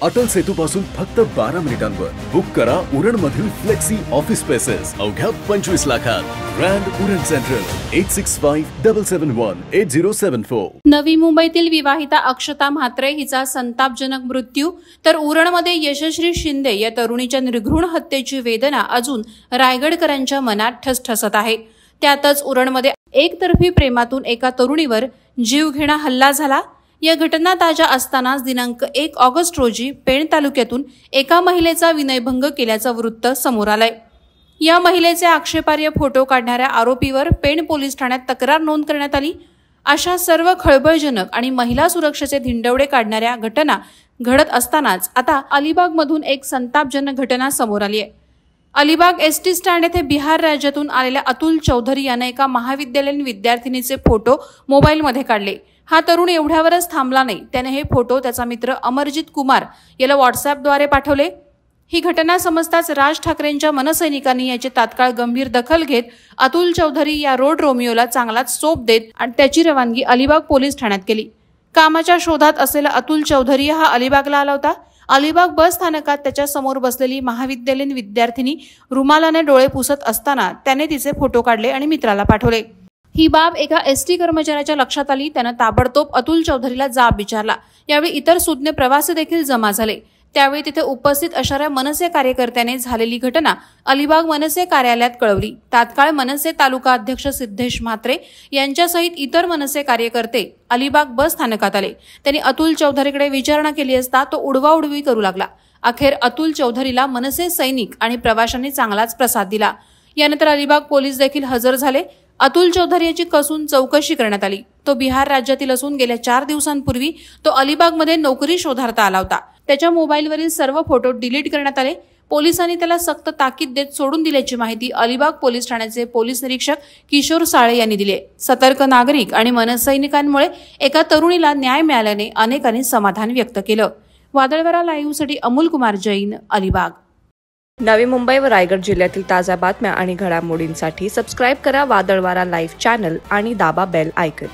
अटल सेतू पासून फक्त 12 मिनिटांवर बुक करा उरण मधील फ्लेक्सी ऑफिस स्पेसेस अवघ्या 25 लाखात. Grand Uran central 8657718074. नवी मुंबईतील विवाहिता अक्षता म्हात्रे हिचा संतापजनक मृत्यू तर उरणमध्ये यशश्री शिंदे या तरुणीच्या निर्घृण हत्येची वेदना अजून रायगडकरांच्या मनात ठसठसत आहे. त्यातच उरणमध्ये एकतर्फी प्रेमातून एका तरुणीवर जीवघेणा हल्ला झाला. या घटना ताज्या असतानाच दिनांक 1 ऑगस्ट रोजी पेण तालुक्यातून एका महिलेचा विनयभंग केल्याचं वृत्त समोर आलंय. या महिलेचे आक्षेपार्ह फोटो काढणाऱ्या आरोपीवर पेण पोलीस ठाण्यात तक्रार नोंद करण्यात आली. अशा सर्व खळबळजनक आणि महिला सुरक्षेचे धिंडवडे काढणाऱ्या घटना घडत असतानाच आता अलिबागमधून एक संतापजनक घटना समोर आली आहे. अलिबाग एसटी स्टँड येथे बिहार राज्यातून आलेल्या अतुल चौधरी याने एका महाविद्यालयीन विद्यार्थिनीचे फोटो मोबाईलमध्ये काढले. हा तरुण एवढ्यावरच थांबला नाही, त्याने हे फोटो त्याचा मित्र अमरजित कुमार याला व्हॉट्सअपद्वारे पाठवले. ही घटना समजताच राज ठाकरेंच्या मनसैनिकांनी याची तात्काळ गंभीर दखल घेत अतुल चौधरी या रोड रोमिओला चांगलाच चोप देत आणि त्याची रवानगी अलिबाग पोलीस ठाण्यात केली. कामाच्या शोधात असलेला अतुल चौधरी हा अलिबागला आला होता. अलिबाग बस स्थानकात त्याच्या समोर बसलेली महाविद्यालयीन विद्यार्थिनी रुमालाने डोळे पुसत असताना त्याने तिचे फोटो काढले आणि मित्राला पाठवले. ही बाब एका एसटी कर्मचाऱ्याच्या लक्षात आली. त्यानं ताबडतोब अतुल चौधरीला जाब विचारला. यावेळी इतर सुज्ञ प्रवासी देखील जमा झाले. त्यावेळी तिथे उपस्थित असणाऱ्या मनसे कार्यकर्त्याने झालेली घटना अलिबाग मनसे कार्यालयात कळवली. तात्काळ मनसे तालुका अध्यक्ष सिद्धेश म्हात्रे यांच्यासहित इतर मनसे कार्यकर्ते अलिबाग बस स्थानकात आले. त्यांनी अतुल चौधरीकडे विचारणा केली असता तो उडवाउडवी करू लागला. अखेर अतुल चौधरीला मनसे सैनिक आणि प्रवाशांनी चांगलाच प्रसाद दिला. यानंतर अलिबाग पोलीस देखील हजर झाले. अतुल चौधरी याची कसून चौकशी करण्यात आली. तो बिहार राज्यातील असून गेल्या 4 दिवसांपूर्वी तो अलिबागमध्ये नोकरी शोधार्थ आला होता. त्याच्या मोबाईलवरील सर्व फोटो डिलीट करण्यात आले. पोलिसांनी त्याला सक्त ताकीद देत सोडून दिल्याची माहिती अलिबाग पोलीस ठाण्याचे पोलीस निरीक्षक किशोर साळे यांनी दिली. सतर्क नागरिक आणि मनसैनिकांमुळे एका तरुणीला न्याय मिळाल्याने अनेकांनी समाधान व्यक्त केलं. वादळवारा लाईव्हसाठी अमोल कुमार जैन, अलिबाग. नवी मुंबई व रायगड जिल्ह्यातील ताज्या बातम्या आणि घडामोडींसाठी सबस्क्राईब करा वादळवारा लाईव्ह चॅनल आणि दाबा बेल आयकॉन.